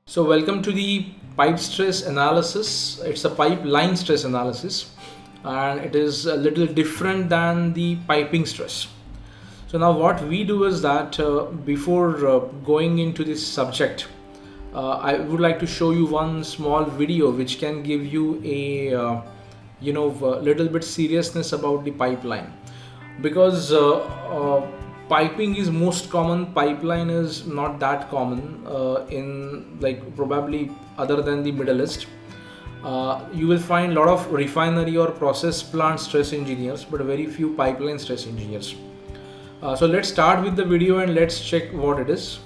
So welcome to the pipe stress analysis. It's a pipeline stress analysis and it is a little different than the piping stress. So now what we do is that before going into this subject, I would like to show you one small video which can give you a little bit seriousness about the pipeline, because piping is most common, pipeline is not that common in, like, probably other than the Middle East. You will find a lot of refinery or process plant stress engineers but very few pipeline stress engineers. So let's start with the video and let's check what it is.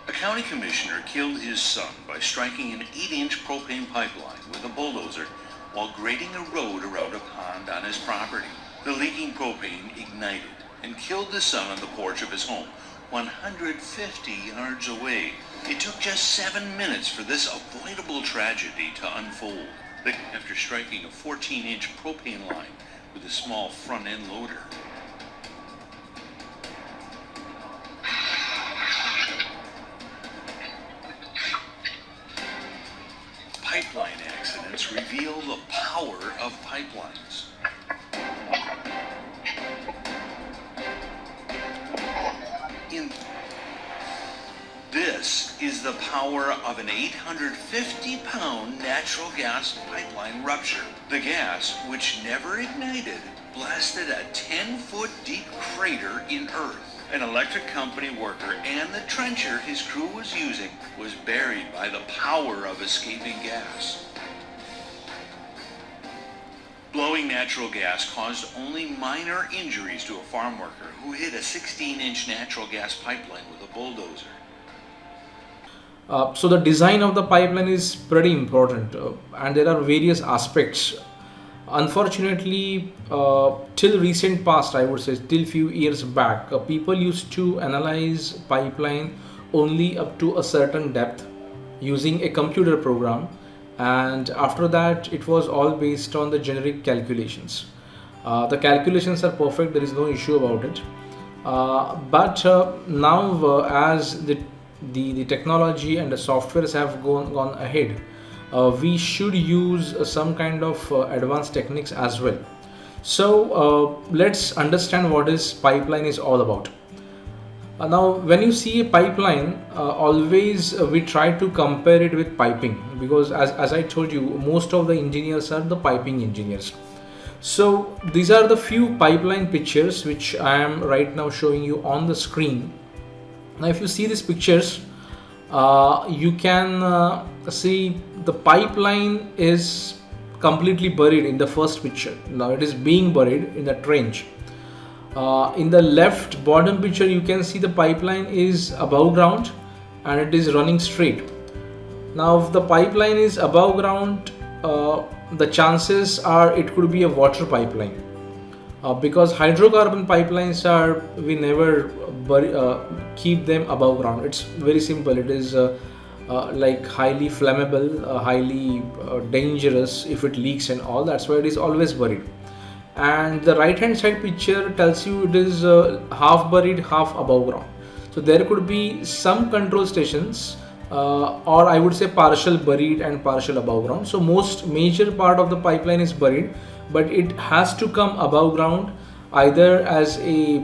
A county commissioner killed his son by striking an 8-inch propane pipeline with a bulldozer while grading a road around a pond on his property. The leaking propane ignited and killed the son on the porch of his home, 150 yards away. It took just 7 minutes for this avoidable tragedy to unfold. After striking a 14-inch propane line with a small front-end loader. Pipeline accidents reveal the power of pipelines. This is the power of an 850-pound natural gas pipeline rupture. The gas, which never ignited, blasted a 10-foot deep crater in earth. An electric company worker and the trencher his crew was using was buried by the power of escaping gas. Blowing natural gas caused only minor injuries to a farm worker who hit a 16-inch natural gas pipeline with a bulldozer. So the design of the pipeline is pretty important, and there are various aspects. Unfortunately, till recent past, I would say till few years back, people used to analyze pipeline only up to a certain depth using a computer program, and after that it was all based on the generic calculations. The calculations are perfect, there is no issue about it. But now, as the technology and the softwares have gone ahead, we should use some kind of advanced techniques as well. So let's understand what is pipeline is all about. Now when you see a pipeline, always we try to compare it with piping, because as I told you, most of the engineers are the piping engineers. So these are the few pipeline pictures which I am right now showing you on the screen. Now if you see these pictures, you can see the pipeline is completely buried in the first picture. Now it is being buried in the trench. In the left bottom picture, you can see the pipeline is above ground and it is running straight. Now if the pipeline is above ground, the chances are it could be a water pipeline. Because hydrocarbon pipelines are, we never keep them above ground. It's very simple. It is like highly flammable, highly dangerous if it leaks and all. That's why it is always buried. And the right hand side picture tells you it is half buried, half above ground. So there could be some control stations, or I would say partial buried and partial above ground. So most major part of the pipeline is buried, but it has to come above ground, either as a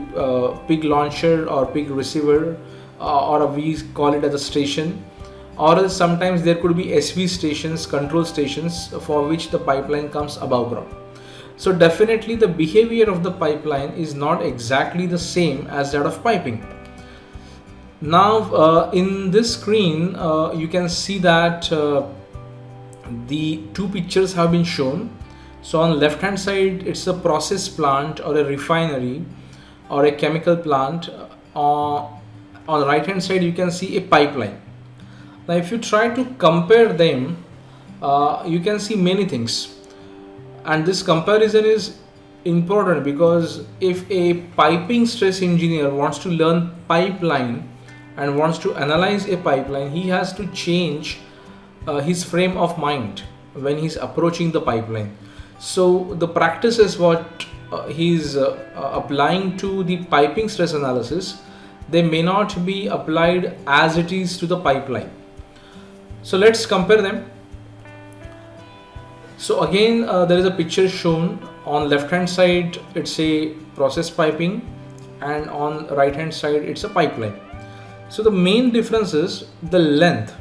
pig launcher or pig receiver, or we call it as a station, or else sometimes there could be SV stations, control stations, for which the pipeline comes above ground. So definitely the behavior of the pipeline is not exactly the same as that of piping. Now in this screen you can see that the two pictures have been shown. So on left hand side, it's a process plant or a refinery or a chemical plant. On the right hand side, you can see a pipeline. Now, if you try to compare them, you can see many things, and this comparison is important because if a piping stress engineer wants to learn pipeline and wants to analyze a pipeline, he has to change his frame of mind when he's approaching the pipeline. So the practice is what he's applying to the piping stress analysis, they may not be applied as it is to the pipeline. So let's compare them. So again, there is a picture shown. On left hand side it's a process piping, and on right hand side it's a pipeline. So the main difference is the length.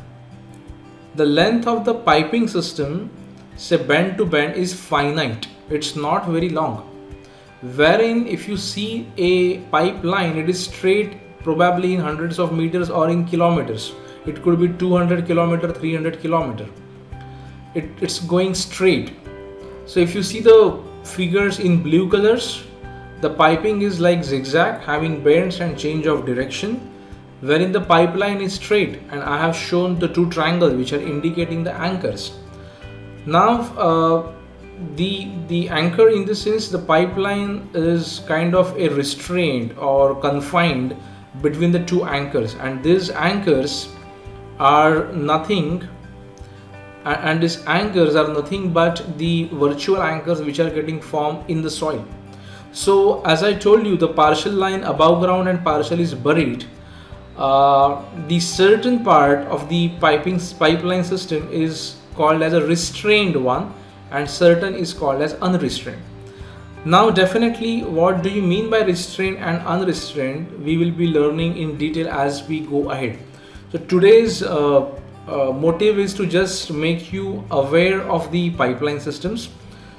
The length of the piping system, say bend to bend, is finite. It's not very long. Wherein if you see a pipeline, it is straight, probably in hundreds of meters or in kilometers. It could be 200 kilometer, 300 kilometer. It's going straight. So if you see the figures in blue colors, the piping is like zigzag, having bends and change of direction, wherein the pipeline is straight, and I have shown the two triangles which are indicating the anchors. Now the anchor, in this sense, the pipeline is kind of a restraint or confined between the two anchors, and these anchors are nothing, and these anchors are nothing but the virtual anchors which are getting formed in the soil. So as I told you, the partial line above ground and partial is buried. The certain part of the pipeline system is called as a restrained one, and certain is called as unrestrained. Now definitely, what do you mean by restrained and unrestrained, we will be learning in detail as we go ahead. So today's motive is to just make you aware of the pipeline systems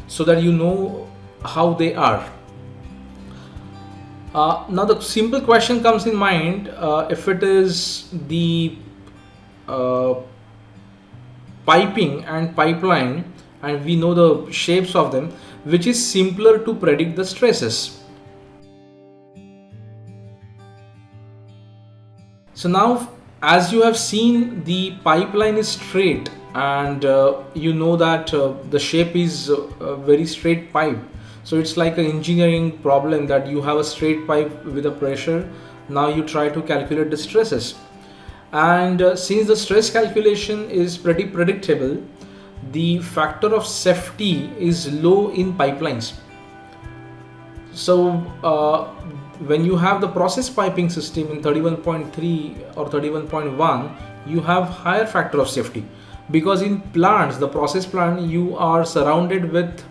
so that you know how they are. Now the simple question comes in mind, if it is the piping and pipeline and we know the shapes of them, which is simpler to predict the stresses. So now, as you have seen, the pipeline is straight, and you know that the shape is a very straight pipe. So it's like an engineering problem that you have a straight pipe with a pressure. Now you try to calculate the stresses, and since the stress calculation is pretty predictable, the factor of safety is low in pipelines. So when you have the process piping system in 31.3 or 31.1, you have higher factor of safety, because in plants, the process plant, you are surrounded with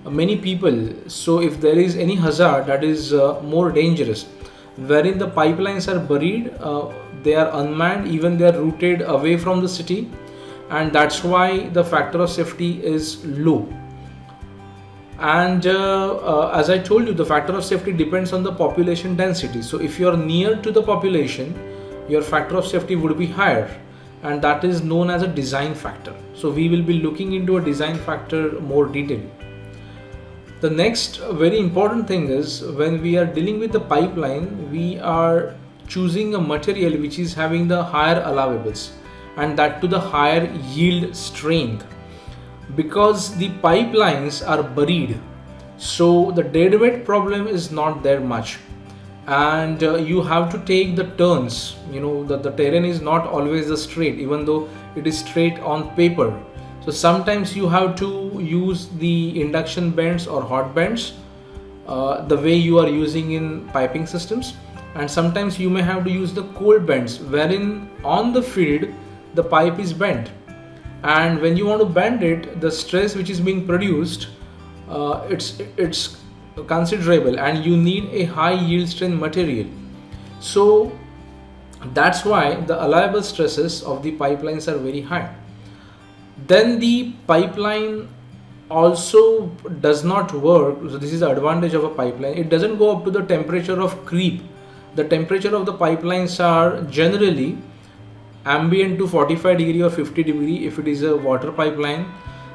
many people. So if there is any hazard, that is more dangerous. Wherein the pipelines are buried, they are unmanned, even they are rooted away from the city, and that's why the factor of safety is low. And as I told you, the factor of safety depends on the population density. So if you are near to the population, your factor of safety would be higher, and that is known as a design factor. So we will be looking into a design factor more detail. The next very important thing is, when we are dealing with the pipeline, we are choosing a material which is having the higher allowables, and that to the higher yield strength, because the pipelines are buried, so the deadweight problem is not there much, and you have to take the turns. You know that the terrain is not always straight, even though it is straight on paper. So sometimes you have to use the induction bends or hot bends, the way you are using in piping systems, and sometimes you may have to use the cold bends, wherein on the field the pipe is bent, and when you want to bend it, the stress which is being produced, it's considerable, and you need a high yield strength material. So that's why the allowable stresses of the pipelines are very high. Then the pipeline also does not work. So this is the advantage of a pipeline. It doesn't go up to the temperature of creep. The temperature of the pipelines are generally ambient to 45 degree or 50 degree if it is a water pipeline.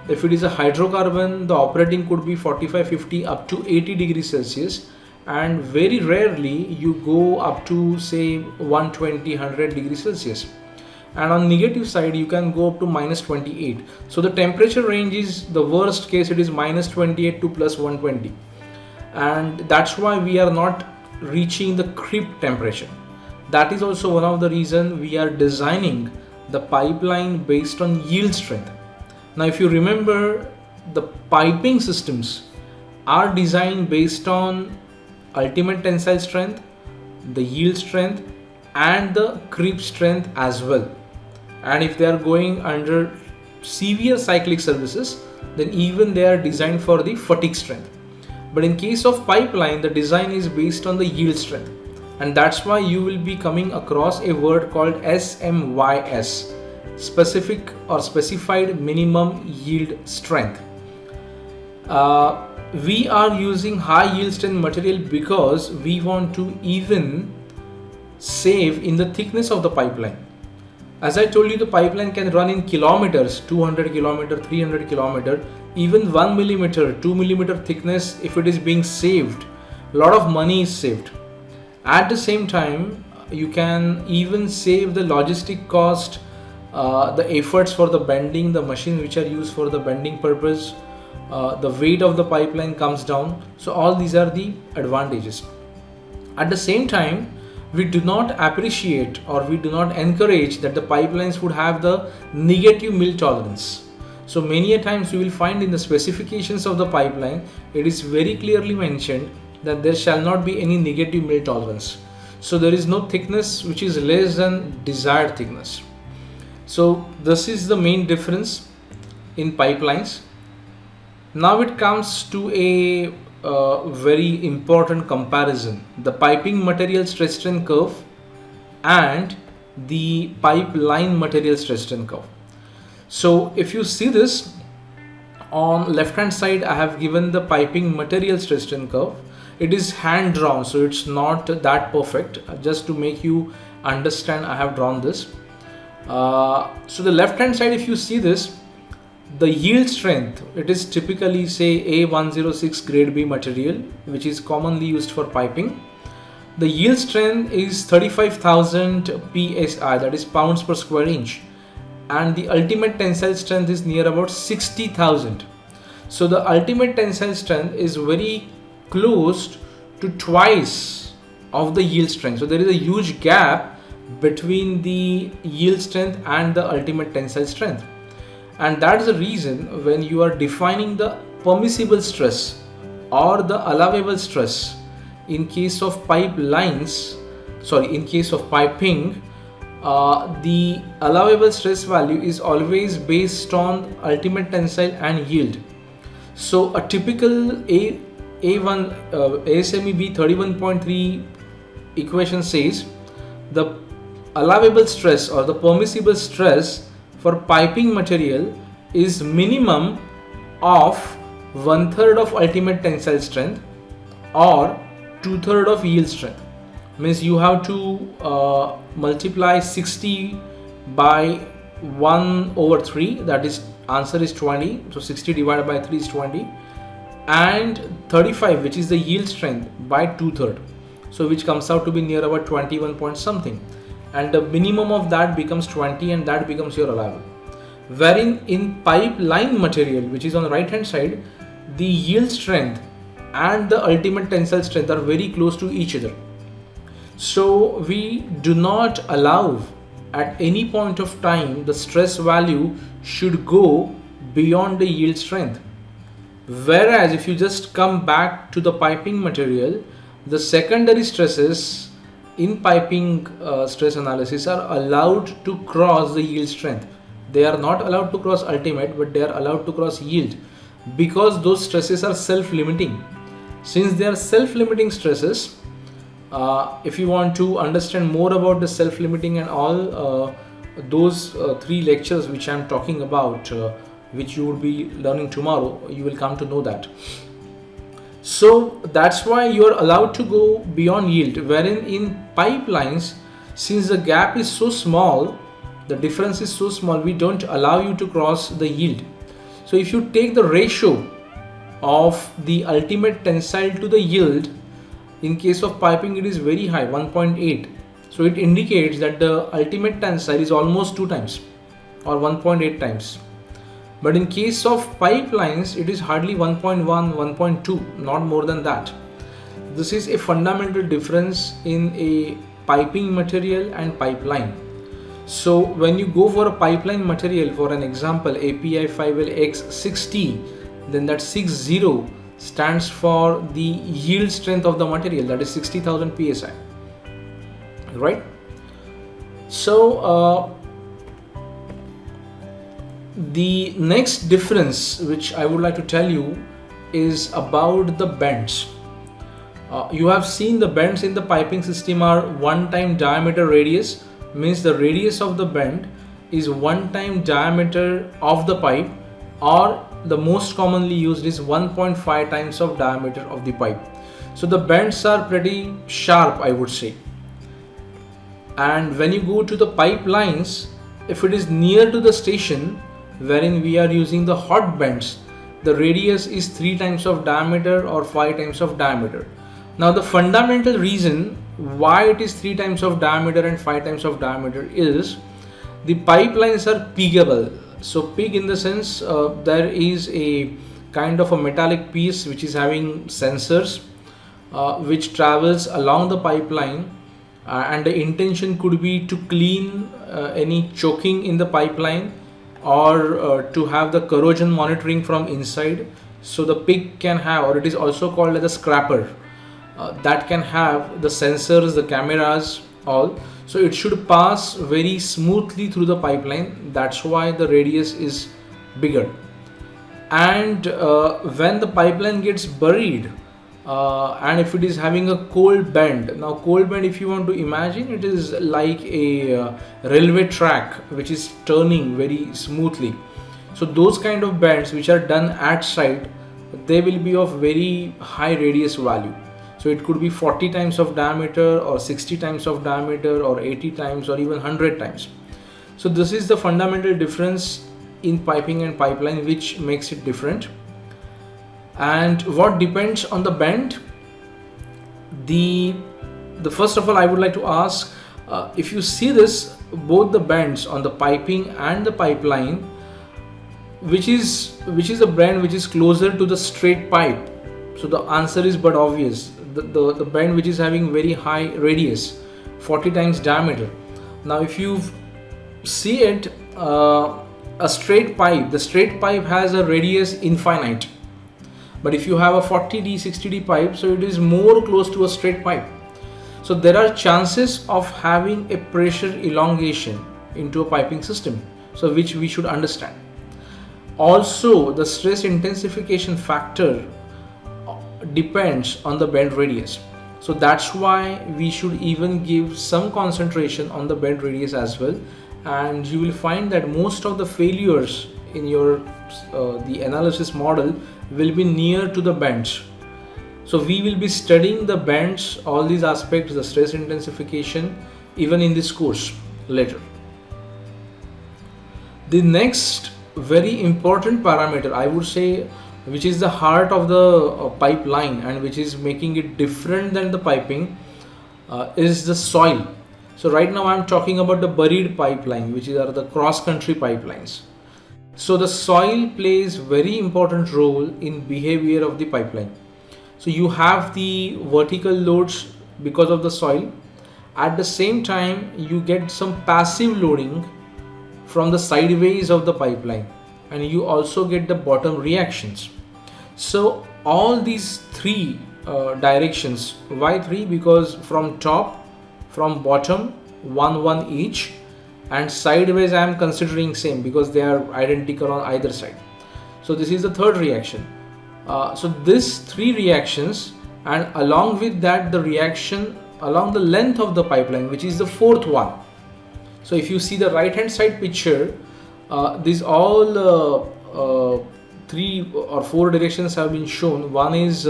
If it is a hydrocarbon, the operating could be 45, 50 up to 80 degrees Celsius, and very rarely you go up to say 120, 100 degrees Celsius. And on negative side you can go up to minus 28. So the temperature range is, the worst case it is minus 28 to plus 120, and that's why we are not reaching the creep temperature. That is also one of the reason we are designing the pipeline based on yield strength. Now if you remember, the piping systems are designed based on ultimate tensile strength, the yield strength, and the creep strength as well. And if they are going under severe cyclic services, then even they are designed for the fatigue strength. But in case of pipeline, the design is based on the yield strength, and that's why you will be coming across a word called SMYS, specific or specified minimum yield strength. We are using high yield strength material because we want to even save in the thickness of the pipeline. As I told you, the pipeline can run in kilometers, 200 kilometer, 300 kilometer, even 1 millimeter, 2 millimeter thickness. If it is being saved, a lot of money is saved. At the same time, you can even save the logistic cost, the efforts for the bending, the machines which are used for the bending purpose, the weight of the pipeline comes down. So all these are the advantages. At the same time, we do not appreciate or we do not encourage that the pipelines would have the negative mill tolerance. So many a times you will find in the specifications of the pipeline, it is very clearly mentioned that there shall not be any negative mill tolerance. So there is no thickness which is less than desired thickness. So this is the main difference in pipelines. Now it comes to a very important comparison: the piping material stress strain curve and the pipeline material stress strain curve. So if you see this, on left hand side I have given the piping material stress strain curve. It is hand drawn, so it's not that perfect. Just to make you understand, I have drawn this. So the left hand side, if you see this, the yield strength, it is typically say A106 grade B material, which is commonly used for piping. The yield strength is 35,000 psi, that is pounds per square inch, and the ultimate tensile strength is near about 60,000. So the ultimate tensile strength is very close to twice of the yield strength. So there is a huge gap between the yield strength and the ultimate tensile strength. And that is the reason when you are defining the permissible stress or the allowable stress in case of in case of piping, the allowable stress value is always based on ultimate tensile and yield. So a typical ASME B 31.3 equation says the allowable stress or the permissible stress for piping material is minimum of 1/3 of ultimate tensile strength or 2/3 of yield strength. Means you have to multiply 60 by 1/3, that is answer is 20. So 60 divided by 3 is 20, and 35, which is the yield strength, by 2/3, so which comes out to be near about 21 point something, and the minimum of that becomes 20, and that becomes your allowable. Wherein in pipeline material, which is on the right hand side, the yield strength and the ultimate tensile strength are very close to each other. So we do not allow at any point of time the stress value should go beyond the yield strength. Whereas if you just come back to the piping material, the secondary stresses in piping stress analysis are allowed to cross the yield strength. They are not allowed to cross ultimate, but they are allowed to cross yield, because those stresses are self-limiting. Since they are self-limiting stresses, if you want to understand more about the self-limiting and all those 3 lectures which I am talking about, which you will be learning tomorrow, you will come to know that. So that's why you are allowed to go beyond yield, wherein in pipelines, since the gap is so small, the difference is so small, we don't allow you to cross the yield. So if you take the ratio of the ultimate tensile to the yield, in case of piping it is very high, 1.8. So it indicates that the ultimate tensile is almost 2 times or 1.8 times. But in case of pipelines, it is hardly 1.1, 1.2, not more than that. This is a fundamental difference in a piping material and pipeline. So when you go for a pipeline material, for an example API 5LX60, then that 60 stands for the yield strength of the material, that is 60,000 psi, right? So the next difference which I would like to tell you is about the bends. You have seen the bends in the piping system are 1 time diameter radius, means the radius of the bend is 1 time diameter of the pipe, or the most commonly used is 1.5 times of diameter of the pipe. So the bends are pretty sharp, I would say. And when you go to the pipelines, if it is near to the station wherein we are using the hot bends, the radius is 3 times of diameter or 5 times of diameter. Now the fundamental reason why it is 3 times of diameter and 5 times of diameter is the pipelines are piggable. So pig in the sense there is a kind of a metallic piece which is having sensors which travels along the pipeline, and the intention could be to clean any choking in the pipeline, or to have the corrosion monitoring from inside. So the pig can have, or it is also called as a scraper, that can have the sensors, the cameras, all. So it should pass very smoothly through the pipeline. That's why the radius is bigger. And when the pipeline gets buried, and if it is having a cold bend, now cold bend, if you want to imagine, it is like a railway track which is turning very smoothly. So those kind of bends which are done at site, they will be of very high radius value. So it could be 40 times of diameter, or 60 times of diameter, or 80 times, or even 100 times. So this is the fundamental difference in piping and pipeline which makes it different. And what depends on the bend? The first of all, I would like to ask, if you see this, both the bends on the piping and the pipeline, which is the bend which is closer to the straight pipe? So the answer is but obvious. The bend which is having very high radius, 40 times diameter. Now if you see it, a straight pipe, the straight pipe has a radius infinite. But if you have a 40D, 60D pipe, so it is more close to a straight pipe. So there are chances of having a pressure elongation into a piping system, so which we should understand. Also, the stress intensification factor depends on the bend radius. So that's why we should even give some concentration on the bend radius as well. And you will find that most of the failures in your the analysis model will be near to the bends. So we will be studying the bends, all these aspects, the stress intensification, even in this course later. The next very important parameter, I would say, which is the heart of the pipeline and which is making it different than the piping, is the soil. So right now I am talking about the buried pipeline, which are the cross-country pipelines. So the soil plays very important role in behavior of the pipeline. So you have the vertical loads because of the soil. At the same time, you get some passive loading from the sideways of the pipeline, and you also get the bottom reactions. So all these three directions, why three? Because from top, from bottom, one each, and sideways I am considering same because they are identical on either side. So this is the third reaction. So these three reactions, and along with that the reaction along the length of the pipeline, which is the fourth one. So if you see the right hand side picture, these all three or four directions have been shown. One is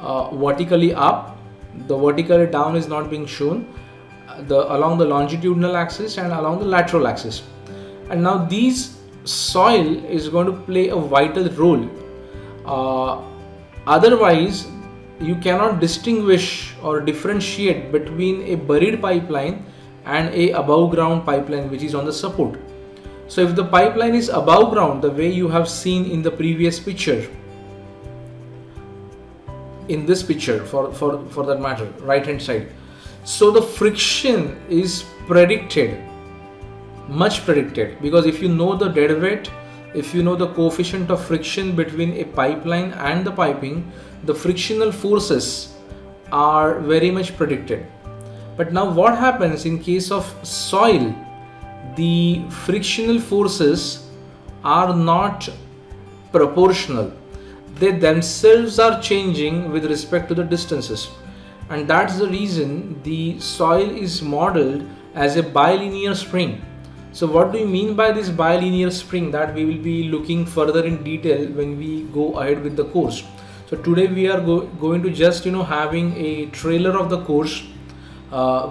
vertically up, the vertically down is not being shown, along the longitudinal axis and along the lateral axis. And now these soil is going to play a vital role. Uh, Otherwise, you cannot distinguish or differentiate between a buried pipeline and a above ground pipeline which is on the support. So if the pipeline is above ground, the way you have seen in the previous picture, in this picture for that matter, right hand side, so the friction is predicted, much predicted, because if you know the dead weight, if you know the coefficient of friction between a pipeline and the piping, the frictional forces are very much predicted. But now what happens in case of soil? The frictional forces are not proportional. They themselves are changing with respect to the distances, and that's the reason the soil is modeled as a bilinear spring. So what do you mean by this bilinear spring? That we will be looking further in detail when we go ahead with the course. So today we are going to just having a trailer of the course,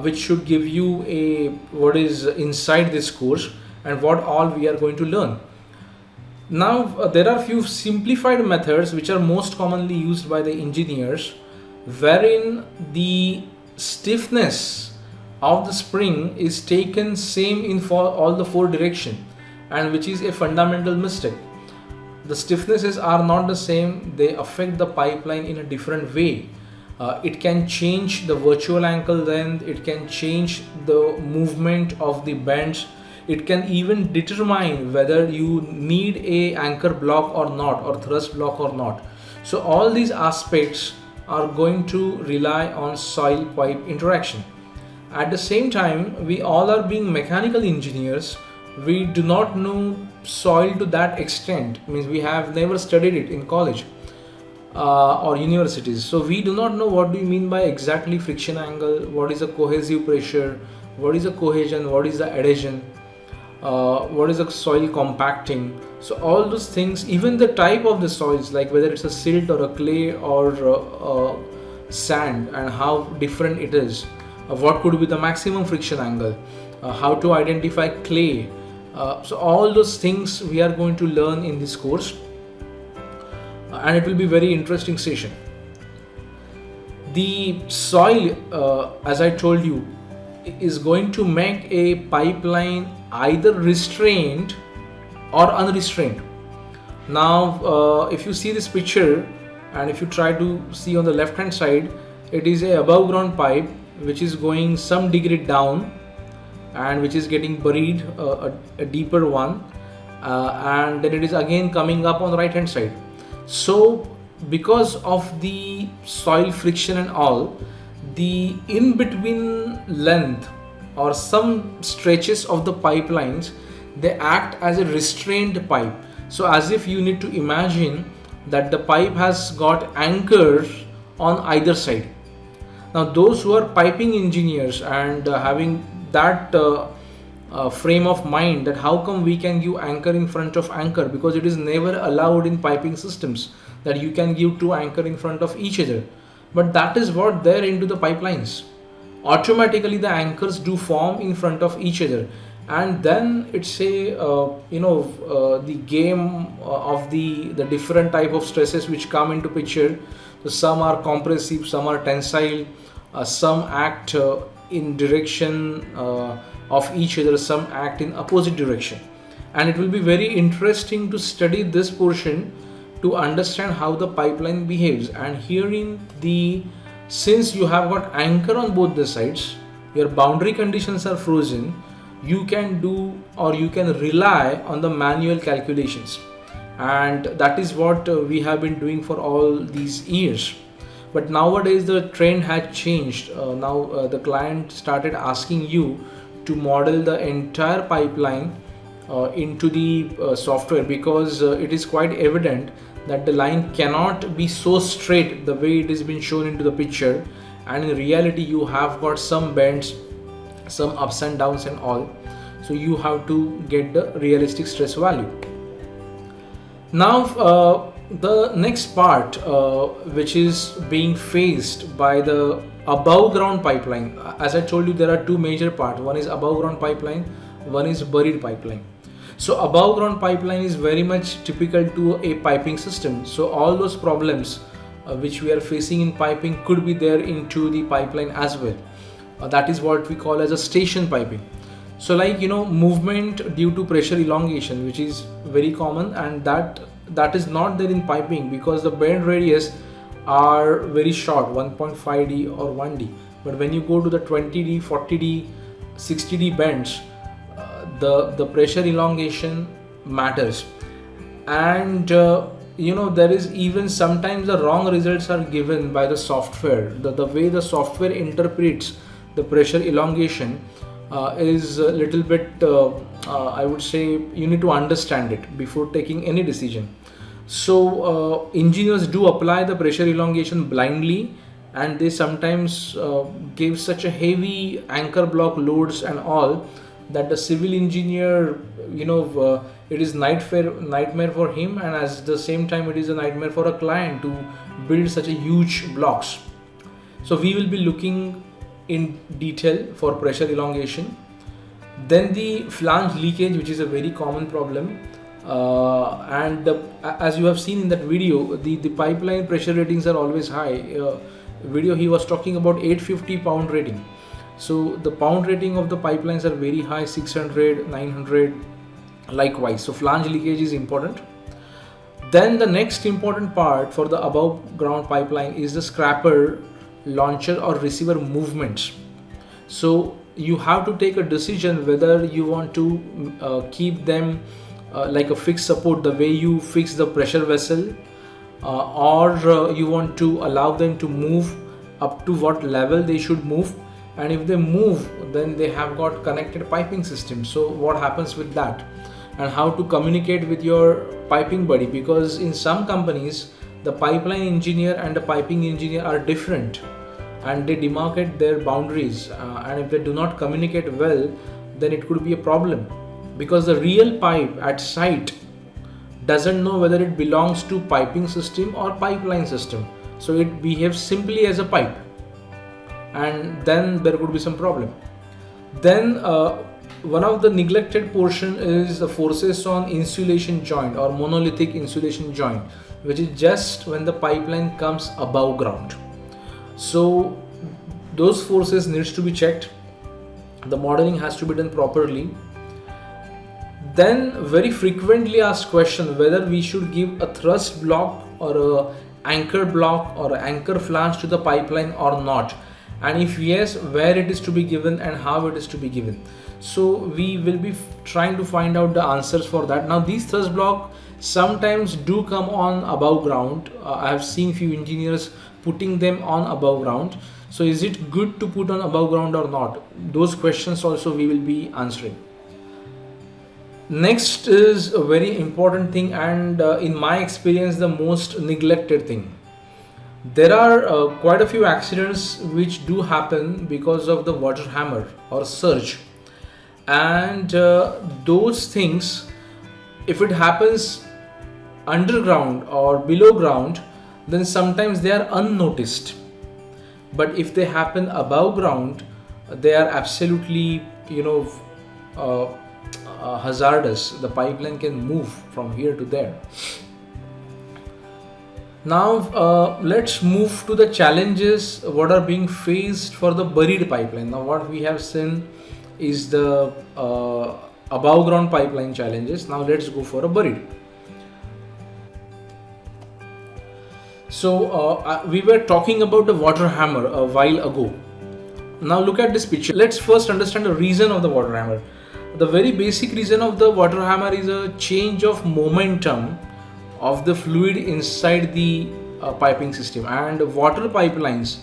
which should give you a what is inside this course and what all we are going to learn. Now there are few simplified methods which are most commonly used by the engineers, wherein the stiffness of the spring is taken same in for all the four direction, and which is a fundamental mistake. The stiffnesses are not the same, they affect the pipeline in a different way. It can change the virtual ankle length, it can change the movement of the bends, it can even determine whether you need a anchor block or not, or thrust block or not. So all these aspects are going to rely on soil pipe interaction. At the same time, we all are being mechanical engineers, we do not know soil to that extent, means we have never studied it in college or universities. So we do not know what do you mean by exactly friction angle, what is a cohesive pressure, what is a cohesion, what is the adhesion, what is a soil compacting. So all those things, even the type of the soils, like whether it's a silt or a clay or sand, and how different it is, what could be the maximum friction angle, how to identify clay. So all those things we are going to learn in this course, and it will be very interesting session. The soil, as I told you, is going to make a pipeline either restrained or unrestrained. Now if you see this picture, and if you try to see on the left hand side, it is a above ground pipe which is going some degree down and which is getting buried, a deeper one, and then it is again coming up on the right hand side. So because of the soil friction and all, the in between length or some stretches of the pipelines, they act as a restrained pipe. So as if you need to imagine that the pipe has got anchors on either side. Now those who are piping engineers and having that frame of mind, that how come we can give anchor in front of anchor, because it is never allowed in piping systems that you can give two anchor in front of each other, but that is what they're into the pipelines. Automatically the anchors do form in front of each other, and then it's a the game of the different type of stresses which come into picture. So some are compressive, some are tensile, some act in direction of each other, some act in opposite direction, and it will be very interesting to study this portion to understand how the pipeline behaves. And herein, since you have got anchor on both the sides, your boundary conditions are frozen, you can do or you can rely on the manual calculations, and that is what we have been doing for all these years. But nowadays the trend had changed. Now the client started asking you to model the entire pipeline into the software, because it is quite evident that the line cannot be so straight the way it is been shown into the picture, and in reality you have got some bends, some ups and downs and all. So you have to get the realistic stress value. Now the next part which is being faced by the above ground pipeline, as I told you, there are two major parts. One is above ground pipeline, one is buried pipeline. So above ground pipeline is very much typical to a piping system. So all those problems which we are facing in piping could be there into the pipeline as well. That is what we call as a station piping. So like movement due to pressure elongation, which is very common, and that is not there in piping because the bend radius are very short, 1.5D or 1D. But when you go to the 20D, 40D, 60D bends, the pressure elongation matters. And there is even sometimes the wrong results are given by the software. The way the software interprets the pressure elongation is a little bit I would say you need to understand it before taking any decision. So engineers do apply the pressure elongation blindly, and they sometimes give such a heavy anchor block loads and all that the civil engineer, it is nightmare for him, and at the same time it is a nightmare for a client to build such a huge blocks. So we will be looking in detail for pressure elongation. Then the flange leakage, which is a very common problem, as you have seen in that video, the pipeline pressure ratings are always high. Video he was talking about 850 pound rating. So the pound rating of the pipelines are very high, 600, 900, likewise. So flange leakage is important. Then the next important part for the above ground pipeline is the scraper, launcher or receiver movements. So you have to take a decision whether you want to keep them like a fixed support, the way you fix the pressure vessel, or you want to allow them to move up to what level they should move. And if they move, then they have got connected piping system. So what happens with that, and how to communicate with your piping buddy, because in some companies the pipeline engineer and the piping engineer are different and they demarcate their boundaries, and if they do not communicate well, then it could be a problem, because the real pipe at site doesn't know whether it belongs to piping system or pipeline system. So it behaves simply as a pipe, and then there could be some problem. Then one of the neglected portion is the forces on insulation joint or monolithic insulation joint, which is just when the pipeline comes above ground. So those forces needs to be checked. The modeling has to be done properly. Then very frequently asked question whether we should give a thrust block or a anchor block or an anchor flange to the pipeline or not, and if yes, where it is to be given and how it is to be given. So we will be trying to find out the answers for that. Now these thrust block sometimes do come on above ground. I have seen few engineers putting them on above ground. So is it good to put on above ground or not? Those questions also we will be answering. Next is a very important thing, and in my experience the most neglected thing. There are quite a few accidents which do happen because of the water hammer or surge, and those things, if it happens underground or below ground, then sometimes they are unnoticed, but if they happen above ground, they are absolutely hazardous. The pipeline can move from here to there. Now let's move to the challenges what are being faced for the buried pipeline. Now what we have seen is the above ground pipeline challenges. Now let's go for a buried. So we were talking about the water hammer a while ago. Now look at this picture. Let's first understand the reason of the water hammer. The very basic reason of the water hammer is a change of momentum of the fluid inside the piping system, and water pipelines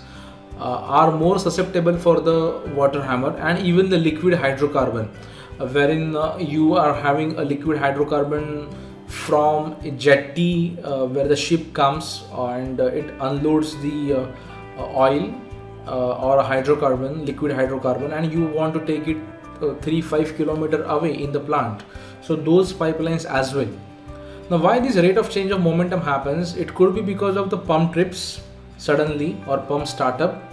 are more susceptible for the water hammer, and even the liquid hydrocarbon, wherein you are having a liquid hydrocarbon from a jetty where the ship comes and it unloads the oil or a hydrocarbon, liquid hydrocarbon, and you want to take it 3-5 kilometer away in the plant. So those pipelines as well. Now why this rate of change of momentum happens? It could be because of the pump trips suddenly, or pump startup,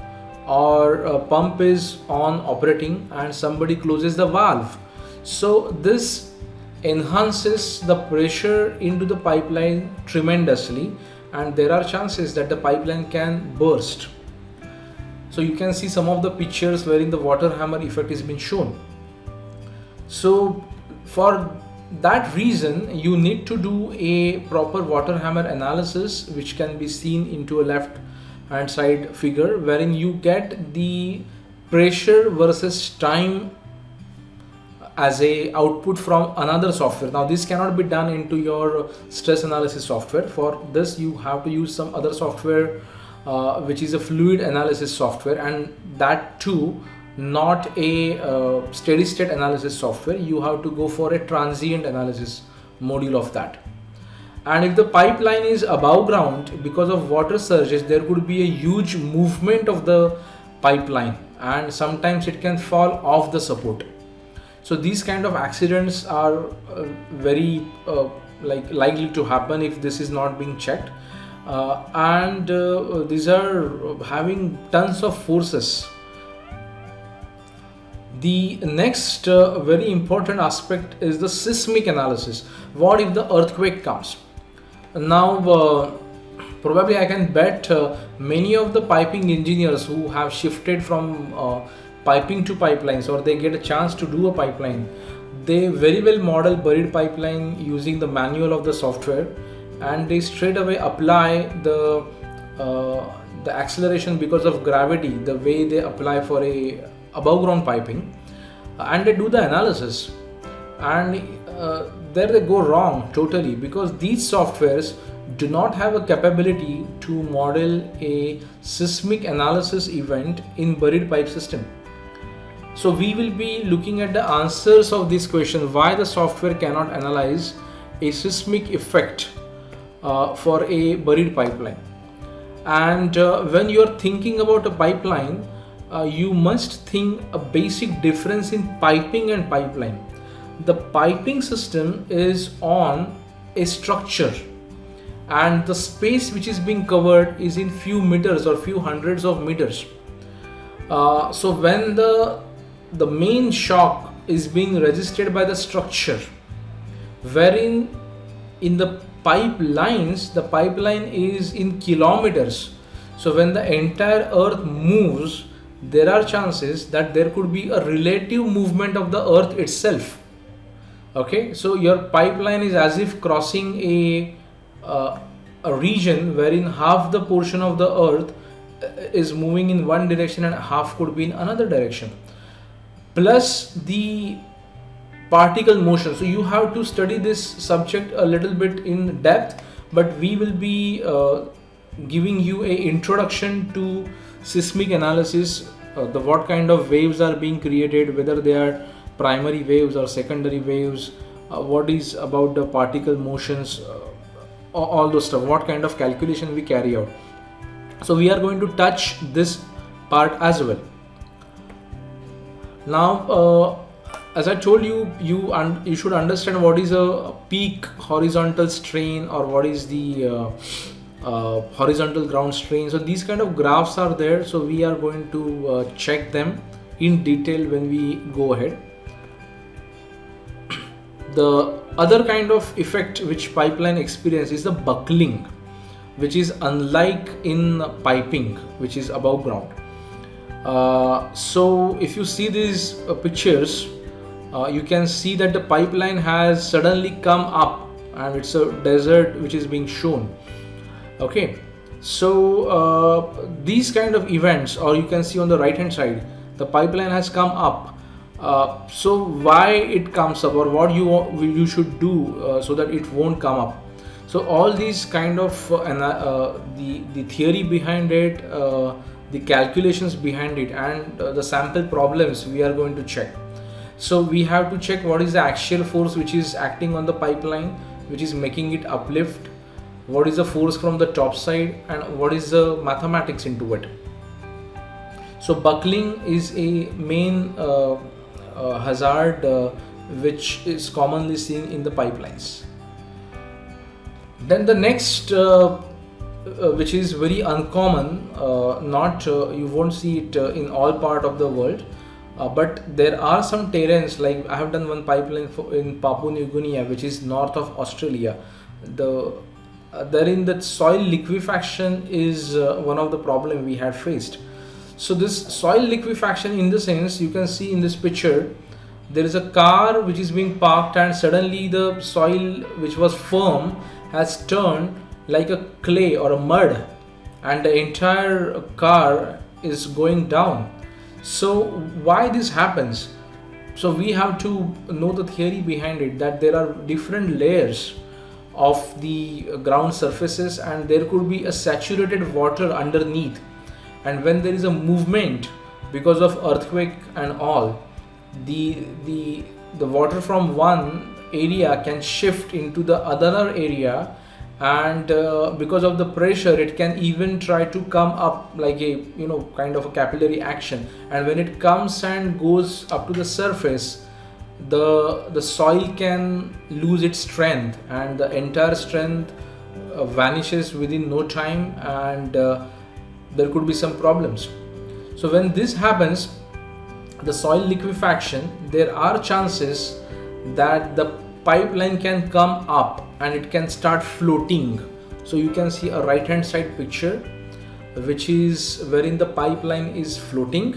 or a pump is on operating and somebody closes the valve. So this enhances the pressure into the pipeline tremendously, and there are chances that the pipeline can burst. So you can see some of the pictures wherein the water hammer effect is being shown. So for that reason, you need to do a proper water hammer analysis, which can be seen into a left hand side figure, wherein you get the pressure versus time as a output from another software. Now this cannot be done into your stress analysis software. For this you have to use some other software, which is a fluid analysis software, and that too not a steady state analysis software. You have to go for a transient analysis module of that. And if the pipeline is above ground, because of water surges there could be a huge movement of the pipeline, and sometimes it can fall off the support. So these kind of accidents are very likely to happen if this is not being checked, and these are having tons of forces. The next very important aspect is the seismic analysis. What if the earthquake comes? Now probably I can bet many of the piping engineers who have shifted from piping to pipelines, or they get a chance to do a pipeline, they very well model buried pipeline using the manual of the software, and they straight away apply the acceleration because of gravity the way they apply for a above ground piping, and they do the analysis, and there they go wrong totally, because these softwares do not have a capability to model a seismic analysis event in buried pipe system. So we will be looking at the answers of this question, why the software cannot analyze a seismic effect for a buried pipeline. And when you are thinking about a pipeline, you must think a basic difference in piping and pipeline. The piping system is on a structure, and the space which is being covered is in few meters or few hundreds of meters. So when the main shock is being registered by the structure, wherein in the pipelines the pipeline is in kilometers. So when the entire earth moves, there are chances that there could be a relative movement of the earth itself. Okay, so your pipeline is as if crossing a region wherein half the portion of the earth is moving in one direction and half could be in another direction, plus the particle motion. So you have to study this subject a little bit in depth, but we will be giving you a introduction to seismic analysis, the what kind of waves are being created, whether they are primary waves or secondary waves, what is about the particle motions, all those stuff, what kind of calculation we carry out. So we are going to touch this part as well. Now as I told you, you should understand what is a peak horizontal strain, or what is the horizontal ground strain. So these kind of graphs are there, so we are going to check them in detail when we go ahead. The other kind of effect which pipeline experience is the buckling, which is unlike in piping, which is above ground. So if you see these pictures, you can see that the pipeline has suddenly come up, and it's a desert which is being shown. Okay, so these kind of events, or you can see on the right hand side, the pipeline has come up. So why it comes up, or what you should do so that it won't come up. So all these kind of the theory behind it, the calculations behind it, and the sample problems we are going to check. So we have to check what is the axial force which is acting on the pipeline, which is making it uplift, what is the force from the top side, and what is the mathematics into it. So buckling is a main hazard which is commonly seen in the pipelines. Then the next which is very uncommon, not you won't see it in all part of the world, But there are some terrains, like I have done one pipeline in Papua New Guinea, which is north of Australia. Therein, that soil liquefaction is one of the problem we had faced. So this soil liquefaction, in the sense, you can see in this picture, there is a car which is being parked, and suddenly the soil which was firm has turned like a clay or a mud, and the entire car is going down. So why this happens? So we have to know the theory behind it, that there are different layers of the ground surfaces, and there could be a saturated water underneath, and when there is a movement because of earthquake and all, the water from one area can shift into the other area, and because of the pressure it can even try to come up like a kind of a capillary action, and when it comes and goes up to the surface, the soil can lose its strength, and the entire strength vanishes within no time, and there could be some problems. So when this happens, the soil liquefaction, there are chances that the pipeline can come up and it can start floating. So you can see a right hand side picture which is wherein the pipeline is floating.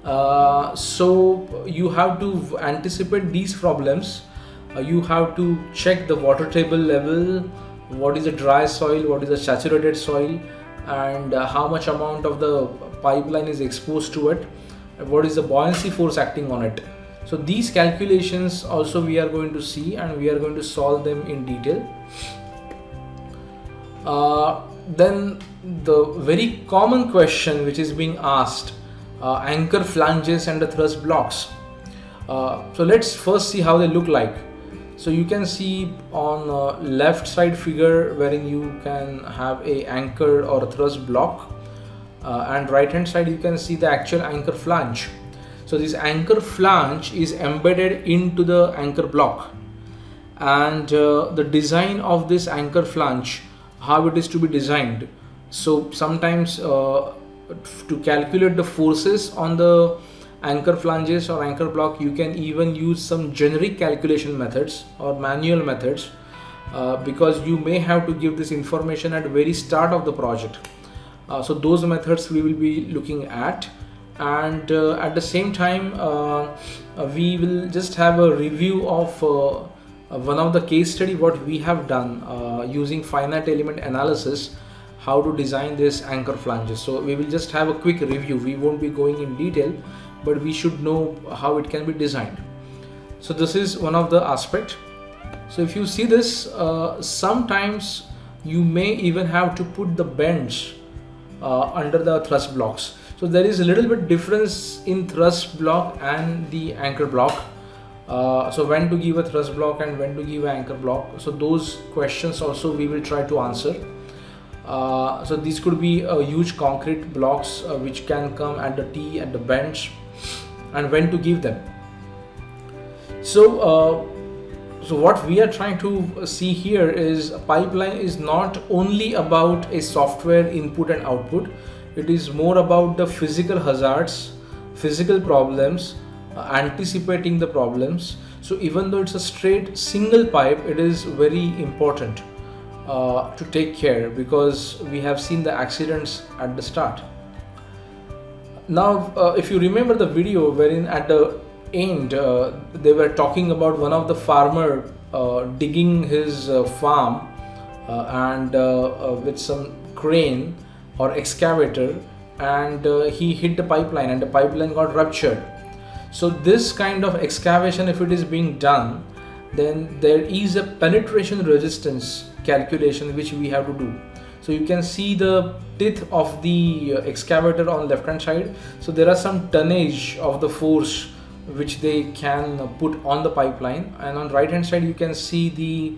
So you have to anticipate these problems. You have to check the water table level, what is the dry soil, what is the saturated soil, and how much amount of the pipeline is exposed to it, what is the buoyancy force acting on it. So these calculations also we are going to see, and we are going to solve them in detail. Then the very common question which is being asked, anchor flanges and the thrust blocks. So let's first see how they look like. So you can see on left side figure wherein you can have a anchor or a thrust block, and right hand side you can see the actual anchor flange. So this anchor flange is embedded into the anchor block, and the design of this anchor flange, how it is to be designed. So sometimes to calculate the forces on the anchor flanges or anchor block, you can even use some generic calculation methods or manual methods, because you may have to give this information at the very start of the project. So those methods we will be looking at, and at the same time we will just have a review of one of the case study what we have done using finite element analysis, how to design this anchor flanges. So we will just have a quick review. We won't be going in detail, but we should know how it can be designed. So this is one of the aspect. So if you see this, sometimes you may even have to put the bends under the thrust blocks. So there is a little bit difference in thrust block and the anchor block. So when to give a thrust block and when to give an anchor block. So those questions also we will try to answer. So these could be huge concrete blocks which can come at the T, at the bench, and when to give them. So what we are trying to see here is a pipeline is not only about a software input and output. It is more about the physical hazards, physical problems, anticipating the problems. So even though it's a straight single pipe, it is very important to take care, because we have seen the accidents at the start. Now if you remember the video wherein at the end they were talking about one of the farmer digging his farm and with some crane or excavator, and he hit the pipeline and the pipeline got ruptured. So this kind of excavation, if it is being done, then there is a penetration resistance calculation which we have to do. So you can see the teeth of the excavator on left hand side. So there are some tonnage of the force which they can put on the pipeline, and on right hand side you can see the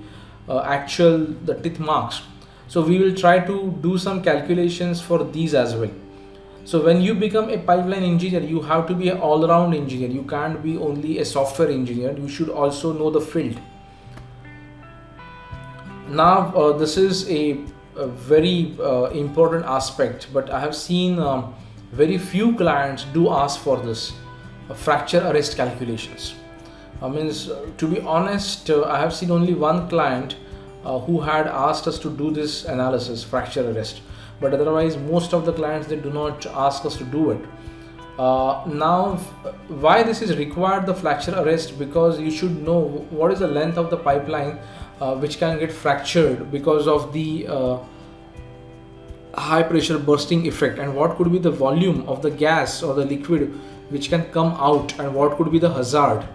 the teeth marks. So we will try to do some calculations for these as well. So when you become a pipeline engineer, you have to be an all-round engineer. You can't be only a software engineer. You should also know the field. Now this is a very important aspect, but I have seen very few clients do ask for this. fracture arrest calculations. To be honest, I have seen only one client who had asked us to do this analysis, fracture arrest. But otherwise, most of the clients, they do not ask us to do it. Now, why this is required, the fracture arrest? Because you should know what is the length of the pipeline which can get fractured because of the high pressure bursting effect, and what could be the volume of the gas or the liquid which can come out, and what could be the hazard.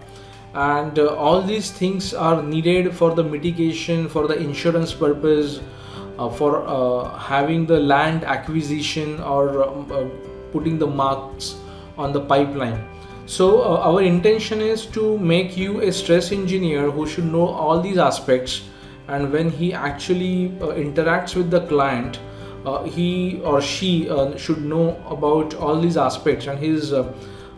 And all these things are needed for the mitigation, for the insurance purpose, for having the land acquisition, or putting the marks on the pipeline. So our intention is to make you a stress engineer who should know all these aspects, and when he actually interacts with the client, he or she should know about all these aspects, and his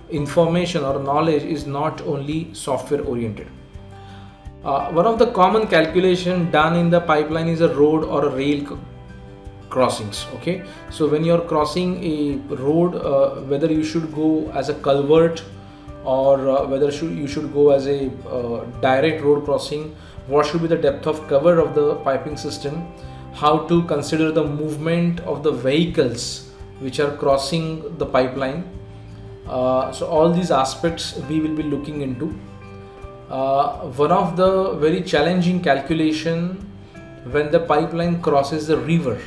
information or knowledge is not only software oriented. One of the common calculation done in the pipeline is a road or a rail crossings. Okay, so when you're crossing a road, whether you should go as a culvert, or whether you should go as a direct road crossing, what should be the depth of cover of the piping system, how to consider the movement of the vehicles which are crossing the pipeline. So all these aspects we will be looking into. One of the very challenging calculation when the pipeline crosses the river.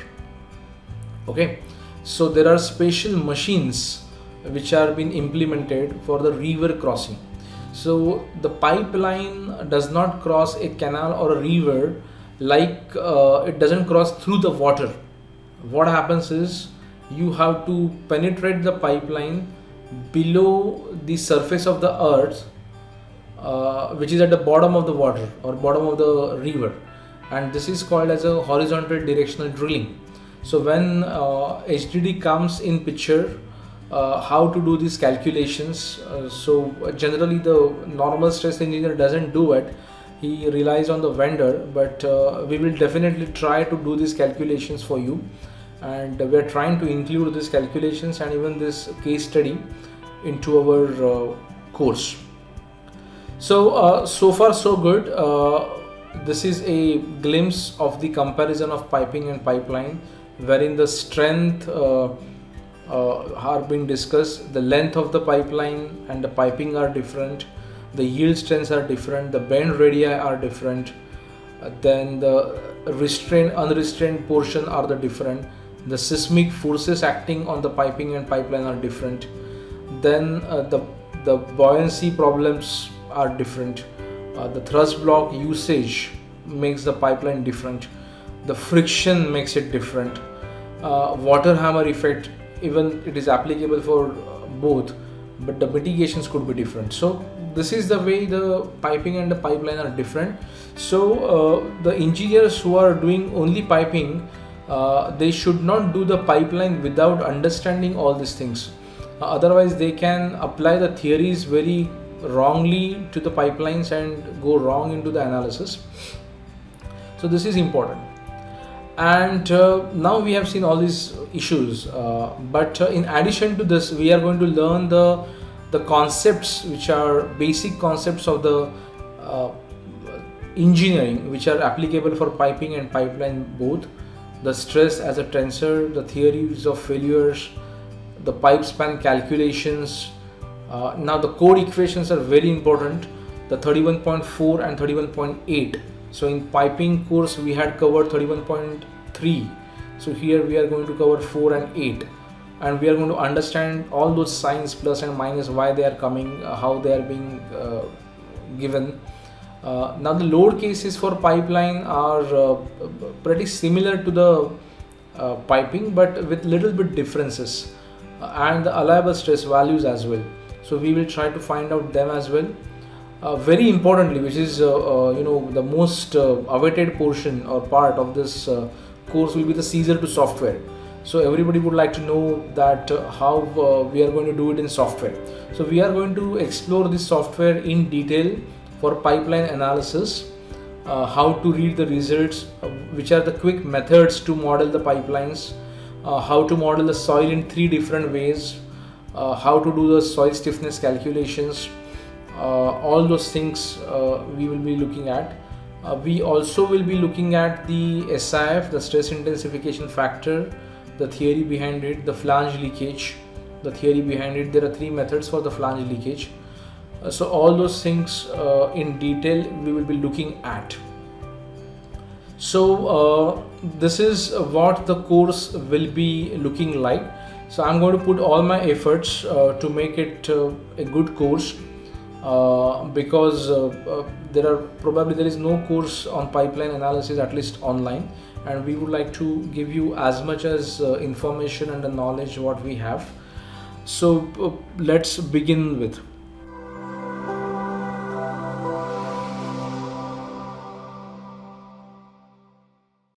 Okay, so there are special machines which are being implemented for the river crossing. So the pipeline does not cross a canal or a river like it doesn't cross through the water. What happens is you have to penetrate the pipeline below the surface of the earth, which is at the bottom of the water or bottom of the river, and this is called as a horizontal directional drilling. So when HDD comes in picture, how to do these calculations. So generally the normal stress engineer doesn't do it, he relies on the vendor, but we will definitely try to do these calculations for you, and we are trying to include these calculations and even this case study into our course. So so far so good. This is a glimpse of the comparison of piping and pipeline, wherein the strength are being discussed. The length of the pipeline and the piping are different, the yield strengths are different, the bend radii are different, then the restrained unrestrained portion are the different, the seismic forces acting on the piping and pipeline are different, then the buoyancy problems are different, the thrust block usage makes the pipeline different, the friction makes it different, water hammer effect, even it is applicable for both, but the mitigations could be different. So this is the way the piping and the pipeline are different. So the engineers who are doing only piping, they should not do the pipeline without understanding all these things. Otherwise they can apply the theories very wrongly to the pipelines and go wrong into the analysis. So this is important. And now we have seen all these issues, but in addition to this, we are going to learn the concepts which are basic concepts of the engineering which are applicable for piping and pipeline both. The stress as a tensor, the theories of failures, the pipe span calculations. Now the code equations are very important, the 31.4 and 31.8. So in piping course we had covered 31.3. So here we are going to cover 4 and 8, and we are going to understand all those signs, plus and minus, why they are coming, how they are being given. Now the load cases for pipeline are pretty similar to the piping, but with little bit differences, and the allowable stress values as well. So we will try to find out them as well. Very importantly, which is the most awaited portion or part of this course, will be the Caesar to software. So everybody would like to know that how we are going to do it in software. So we are going to explore this software in detail for pipeline analysis, how to read the results, which are the quick methods to model the pipelines, how to model the soil in 3 different ways, how to do the soil stiffness calculations, all those things we will be looking at. We also will be looking at the SIF, the stress intensification factor, the theory behind it, the flange leakage, the theory behind it. There are three methods for the flange leakage. So all those things in detail we will be looking at. So this is what the course will be looking like. So I'm going to put all my efforts to make it a good course, because there is no course on pipeline analysis, at least online, and we would like to give you as much as information and the knowledge what we have. So let's begin with.